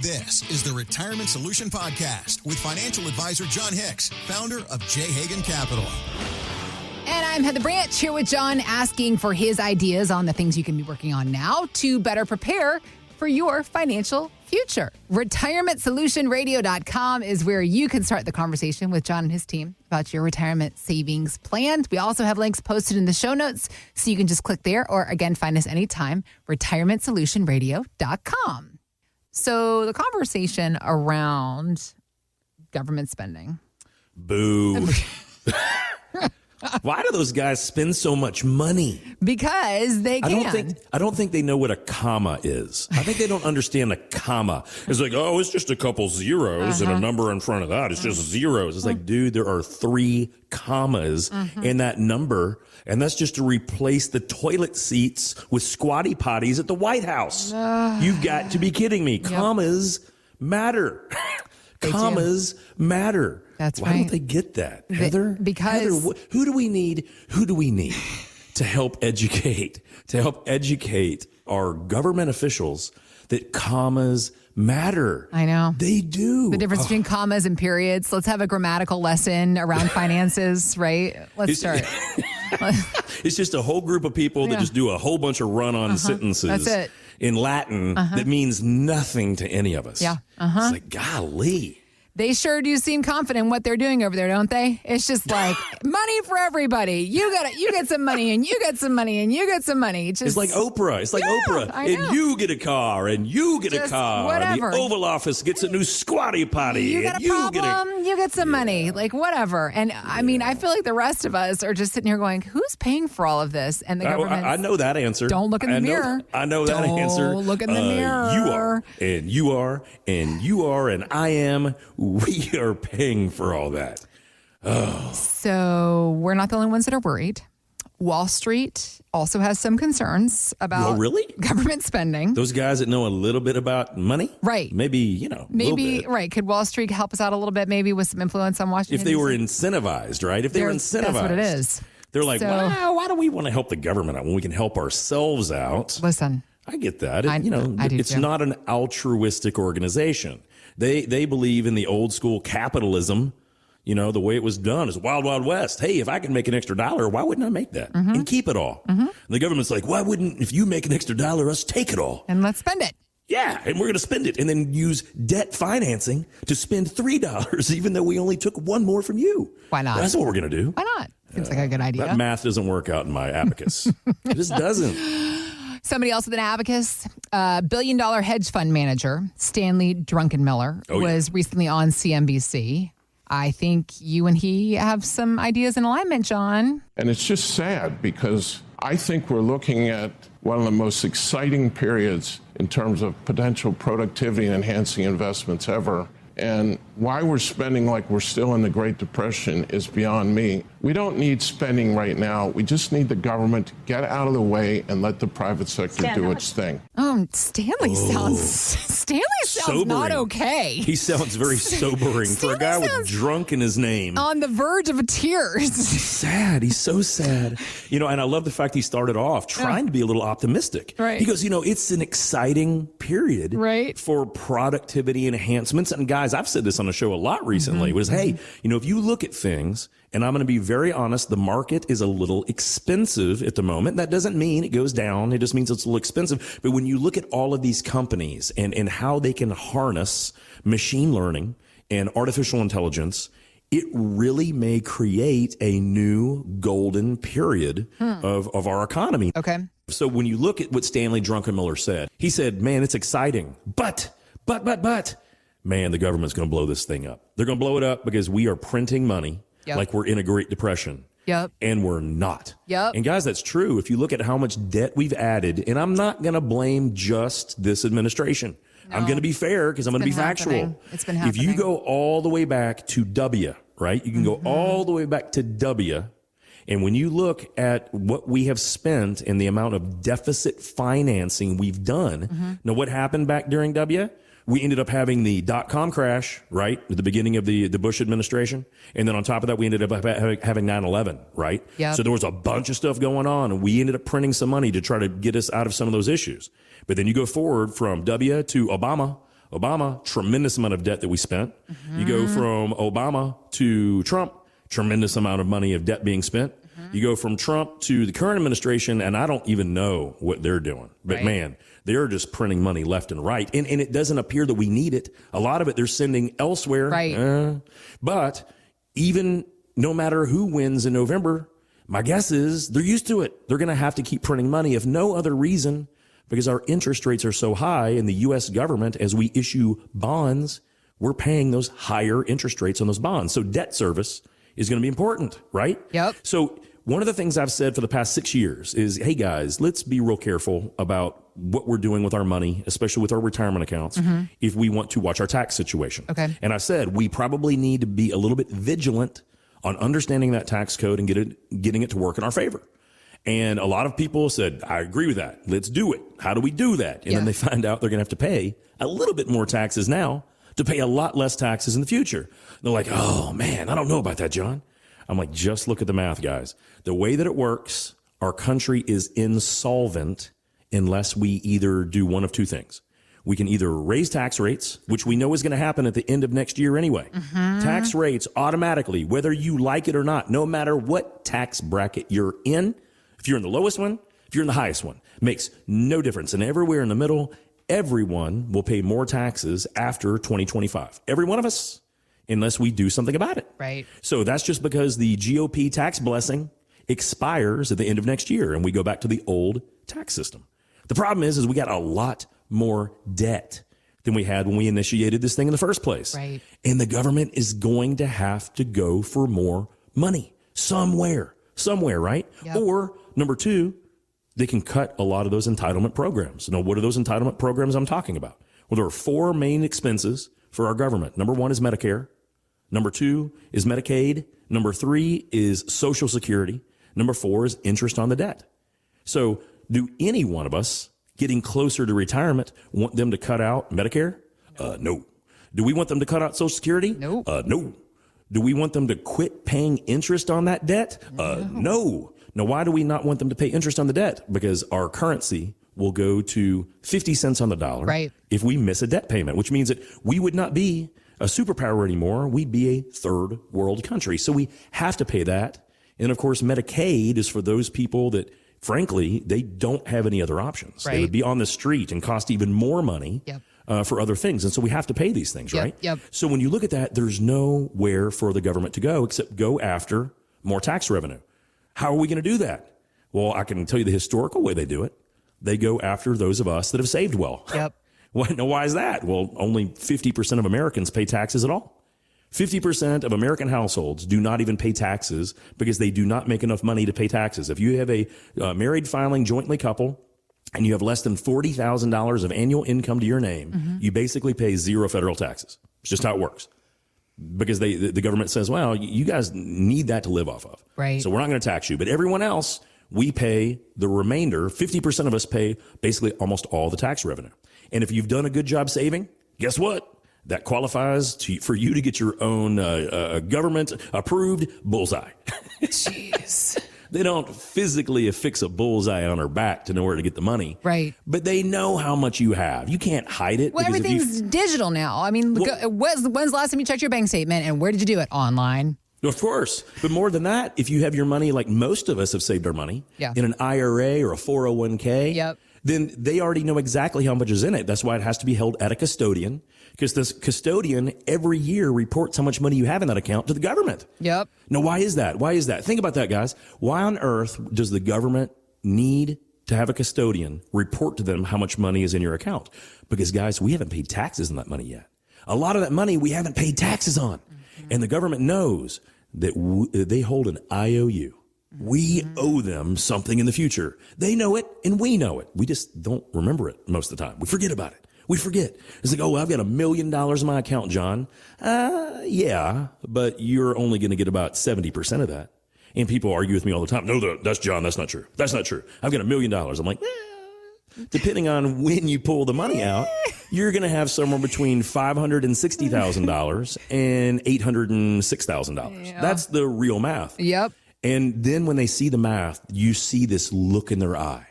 This is the Retirement Solution Podcast with financial advisor John Hicks, founder of J. Hagan Capital. And I'm Heather Branch here with John, asking for his ideas on the things you can be working on now to better prepare for your financial future. RetirementSolutionRadio.com is where you can start the conversation with John and his team about your retirement savings plan. We also have links posted in the show notes, so you can just click there or, again, find us anytime, RetirementSolutionRadio.com. So the conversation around government spending. Boo. Why do those guys spend so much money? Because they can. I don't think they know what a comma is. I think they don't understand a comma. It's like, oh, it's just a couple zeros and a number in front of that. It's just zeros. It's like, dude, there are 3 commas in that number, and that's just to replace the toilet seats with squatty potties at the White House. You've got to be kidding me. Commas matter. Commas matter. That's Why don't they get that, Heather? Because Heather, who do we need to help educate our government officials that commas matter? I know. They do. The difference between commas and periods. Let's have a grammatical lesson around finances, right? Let's start. It's just a whole group of people that just do a whole bunch of run-on sentences. That's it. In Latin that means nothing to any of us. Yeah. It's like, golly. They sure do seem confident in what they're doing over there, don't they? It's just like money for everybody. You get some money, and you get some money, and you get some money. It's like Oprah. It's like Oprah. And you get a car, and you get a car. Whatever. And the Oval Office gets a new squatty potty. You got a problem, you get some money. Like, whatever. And I mean, I feel like the rest of us are just sitting here going, who's paying for all of this? And the government. I know that answer. Don't look in the mirror. I know that answer. Don't look in the mirror. You are, and you are, and you are, and I am. We are paying for all that. Oh. So we're not the only ones that are worried. Wall Street also has some concerns about government spending. Those guys that know a little bit about money? Right. Maybe, right. Could Wall Street help us out a little bit, maybe with some influence on Washington? If they were incentivized, right? That's what it is. They're like, wow, why do we want to help the government out when we can help ourselves out? Listen. I get that. I do it's too. not an altruistic organization. They believe in the old school capitalism. You know, the way it was done is Wild Wild West. Hey, if I can make an extra $1, why wouldn't I make that and keep it all? And the government's like, why wouldn't, if you make an extra $1, us take it all? And let's spend it. Yeah, and we're going to spend it and then use debt financing to spend $3, even though we only took 1 more from you. Why not? That's what we're going to do. Why not? Seems like a good idea. That math doesn't work out in my abacus. It just doesn't. Somebody else with an abacus, billion-dollar hedge fund manager, Stanley Druckenmiller, was recently on CNBC. I think you and he have some ideas in alignment, John. And it's just sad because I think we're looking at one of the most exciting periods in terms of potential productivity and enhancing investments ever. And why we're spending like we're still in the Great Depression is beyond me. We don't need spending right now. We just need the government to get out of the way and let the private sector do its thing. Stanley sounds sobering. not okay. He sounds very sobering for a guy with drunk in his name. On the verge of tears. He's sad. He's so sad. You know, and I love the fact he started off trying to be a little optimistic. Right. He goes, it's an exciting period for productivity enhancements. And guys, I've said this on the show a lot recently, was, hey, if you look at things, and I'm going to be very honest, the market is a little expensive at the moment. That doesn't mean it goes down. It just means it's a little expensive. But when you look at all of these companies and how they can harness machine learning and artificial intelligence, it really may create a new golden period of our economy. Okay. So when you look at what Stanley Druckenmiller said, he said, man, it's exciting. But, man, the government's going to blow this thing up. They're going to blow it up because we are printing money. Yep. Like we're in a Great Depression. Yep. And we're not. Yep. And guys, that's true. If you look at how much debt we've added, and I'm not going to blame just this administration. No. I'm going to be fair because I'm going to be factual. It's been happening. If you go all the way back to W, right? You can go all the way back to W. And when you look at what we have spent and the amount of deficit financing we've done, now what happened back during W? We ended up having the dot-com crash, right, at the beginning of the Bush administration. And then on top of that, we ended up having 9/11, right? Yep. So there was a bunch of stuff going on, and we ended up printing some money to try to get us out of some of those issues. But then you go forward from W to Obama. Obama, tremendous amount of debt that we spent. You go from Obama to Trump, tremendous amount of money of debt being spent. You go from Trump to the current administration, and I don't even know what they're doing. But man, they're just printing money left and right. And it doesn't appear that we need it. A lot of it they're sending elsewhere. Right. But even no matter who wins in November, my guess is they're used to it. They're going to have to keep printing money, if no other reason, because our interest rates are so high in the U.S. government. As we issue bonds, we're paying those higher interest rates on those bonds. So debt service is going to be important, right? Yep. So one of the things I've said for the past 6 years is, hey, guys, let's be real careful about what we're doing with our money, especially with our retirement accounts, if we want to watch our tax situation. Okay. And I said we probably need to be a little bit vigilant on understanding that tax code and getting it to work in our favor. And a lot of people said, I agree with that. Let's do it. How do we do that? And then they find out they're going to have to pay a little bit more taxes now to pay a lot less taxes in the future. They're like, oh, man, I don't know about that, John. I'm like, just look at the math, guys. The way that it works, our country is insolvent unless we either do one of two things. We can either raise tax rates, which we know is going to happen at the end of next year anyway. Tax rates automatically, whether you like it or not, no matter what tax bracket you're in, if you're in the lowest one, if you're in the highest one, makes no difference. And everywhere in the middle, everyone will pay more taxes after 2025. Every one of us, unless we do something about it. Right. So that's just because the GOP tax blessing expires at the end of next year and we go back to the old tax system. The problem is we got a lot more debt than we had when we initiated this thing in the first place. Right. And the government is going to have to go for more money somewhere, right? Yep. Or number two, they can cut a lot of those entitlement programs. Now, what are those entitlement programs I'm talking about? Well, there are four main expenses for our government. Number one is Medicare. Number two is Medicaid. Number three is Social Security. Number four is interest on the debt. So do any one of us getting closer to retirement want them to cut out Medicare? No. Do we want them to cut out Social Security? No. No. Do we want them to quit paying interest on that debt? No. Now, why do we not want them to pay interest on the debt? Because our currency will go to 50 cents on the dollar if we miss a debt payment, which means that we would not be a superpower anymore. We'd be a third world country. So we have to pay that. And of course, Medicaid is for those people that, frankly, they don't have any other options. They would be on the street and cost even more money for other things. And so we have to pay these things, right? Yep. So when you look at that, there's nowhere for the government to go except go after more tax revenue. How are we going to do that? Well, I can tell you the historical way they do it. They go after those of us that have saved well. Yep. Why is that? Well, only 50% of Americans pay taxes at all. 50% of American households do not even pay taxes because they do not make enough money to pay taxes. If you have a married filing jointly couple and you have less than $40,000 of annual income to your name, you basically pay zero federal taxes. It's just how it works. Because the government says, well, you guys need that to live off of. Right. So we're not going to tax you. But everyone else, we pay the remainder. 50% of us pay basically almost all the tax revenue. And if you've done a good job saving, guess what? That qualifies for you to get your own government-approved bullseye. Jeez. They don't physically affix a bullseye on her back to know where to get the money. Right. But they know how much you have. You can't hide it. Well, everything's digital now. I mean, when's the last time you checked your bank statement and where did you do it? Online. Of course. But more than that, if you have your money like most of us have saved our money in an IRA or a 401k, then they already know exactly how much is in it. That's why it has to be held at a custodian, because this custodian every year reports how much money you have in that account to the government. Yep. Now, why is that? Why is that? Think about that, guys. Why on earth does the government need to have a custodian report to them how much money is in your account? Because, guys, we haven't paid taxes on that money yet. A lot of that money we haven't paid taxes on. And the government knows that they hold an IOU. We owe them something in the future. They know it and we know it. We just don't remember it most of the time. We forget about it. We forget. It's like, oh, I've got $1 million in my account, John. Yeah, but you're only going to get about 70% of that. And people argue with me all the time. No, that's John. That's not true. That's not true. I've got $1 million. I'm like, depending on when you pull the money out, you're going to have somewhere between $560,000 and $806,000. Yeah. That's the real math. Yep. And then when they see the math, you see this look in their eye.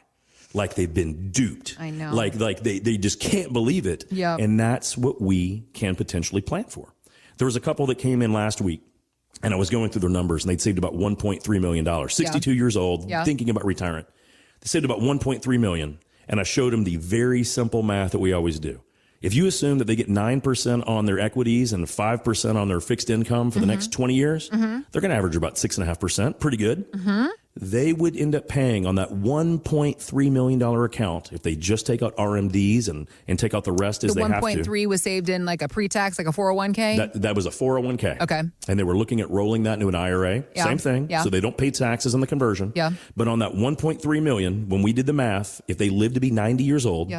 like they've been duped. I know. Like they just can't believe it. Yep. And that's what we can potentially plan for. There was a couple that came in last week, and I was going through their numbers, and they'd saved about $1.3 million. 62 years old, thinking about retirement. They saved about $1.3 million, and I showed them the very simple math that we always do. If you assume that they get 9% on their equities and 5% on their fixed income for the next 20 years, they're going to average about 6.5%. Pretty good. They would end up paying on that $1.3 million account if they just take out RMDs and take out the rest as they have to. The 1.3 was saved in like a pre-tax, like a 401k? That was a 401k. Okay. And they were looking at rolling that into an IRA. Yeah. Same thing. Yeah. So they don't pay taxes on the conversion. Yeah. But on that $1.3 million, when we did the math, if they lived to be 90 years old,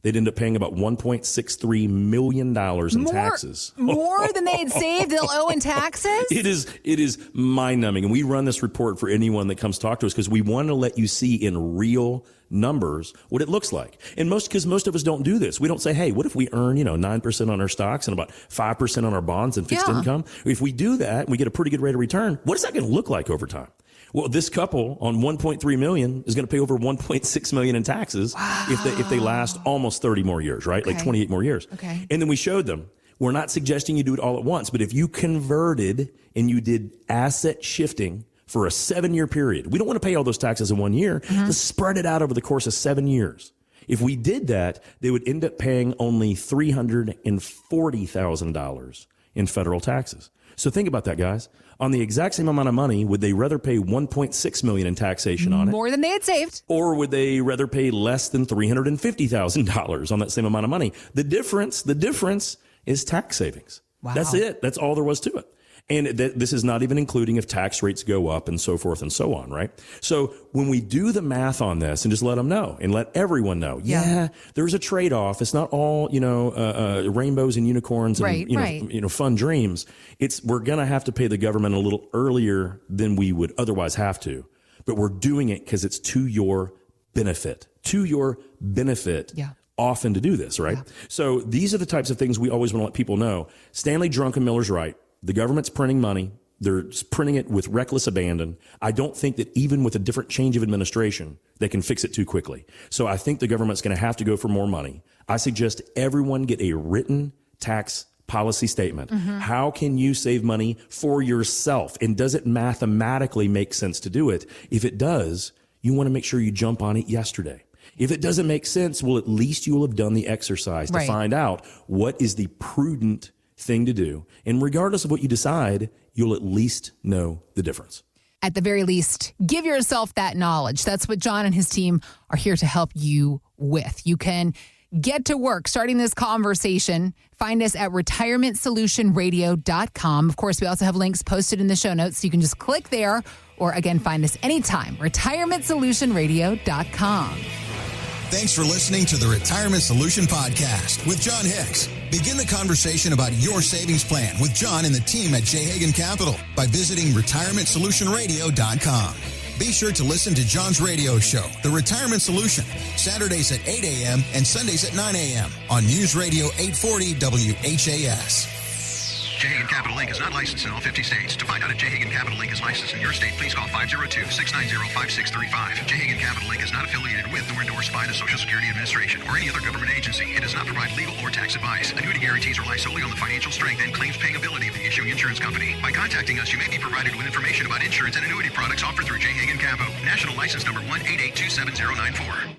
they'd end up paying about $1.63 million in taxes. More than they had saved they'll owe in taxes? It is mind-numbing. And we run this report for anyone that comes talk to us because we want to let you see in real numbers what it looks like. And most of us don't do this. We don't say, hey, what if we earn, 9% on our stocks and about 5% on our bonds and fixed income? If we do that and we get a pretty good rate of return, what is that going to look like over time? Well, this couple on $1.3 million is going to pay over $1.6 million in taxes if they last almost 30 more years, right? Like 28 more years. Okay. And then we showed them, we're not suggesting you do it all at once, but if you converted and you did asset shifting for a 7-year period, we don't want to pay all those taxes in 1 year. Let's spread it out over the course of 7 years. If we did that, they would end up paying only $340,000 in federal taxes. So think about that, guys. On the exact same amount of money, would they rather pay $1.6 million in taxation on it? More than they had saved. Or would they rather pay less than $350,000 on that same amount of money? The difference is tax savings. Wow. That's it. That's all there was to it. And this is not even including if tax rates go up and so forth and so on, right? So when we do the math on this and just let them know and let everyone know, there's a trade-off. It's not all, rainbows and unicorns and, fun dreams. We're going to have to pay the government a little earlier than we would otherwise have to. But we're doing it because it's to your benefit. Often to do this, right? So these are the types of things we always want to let people know. Stanley Druckenmiller's right. The government's printing money. They're printing it with reckless abandon. I don't think that even with a different change of administration, they can fix it too quickly. So I think the government's going to have to go for more money. I suggest everyone get a written tax policy statement. How can you save money for yourself? And does it mathematically make sense to do it? If it does, you want to make sure you jump on it yesterday. If it doesn't make sense, well, at least you will have done the exercise to find out what is the prudent thing to do. And regardless of what you decide, you'll at least know the difference. At the very least, give yourself that knowledge. That's what John and his team are here to help you with. You can get to work starting this conversation. Find us at retirementsolutionradio.com. Of course, we also have links posted in the show notes, so you can just click there or, again, find us anytime. retirementsolutionradio.com. Thanks for listening to the Retirement Solution Podcast with John Hicks. Begin the conversation about your savings plan with John and the team at J. Hagan Capital by visiting retirementsolutionradio.com. Be sure to listen to John's radio show, The Retirement Solution, Saturdays at 8 a.m. and Sundays at 9 a.m. on News Radio 840 WHAS. J. Hagan Capital Inc. is not licensed in all 50 states. To find out if J. Hagan Capital Inc. is licensed in your state, please call 502-690-5635. J. Hagan Capital Inc. is not affiliated with nor endorsed by the Social Security Administration or any other government agency. It does not provide legal or tax advice. Annuity guarantees rely solely on the financial strength and claims paying ability of the issuing insurance company. By contacting us, you may be provided with information about insurance and annuity products offered through J. Hagan Capital. National license number 1882794.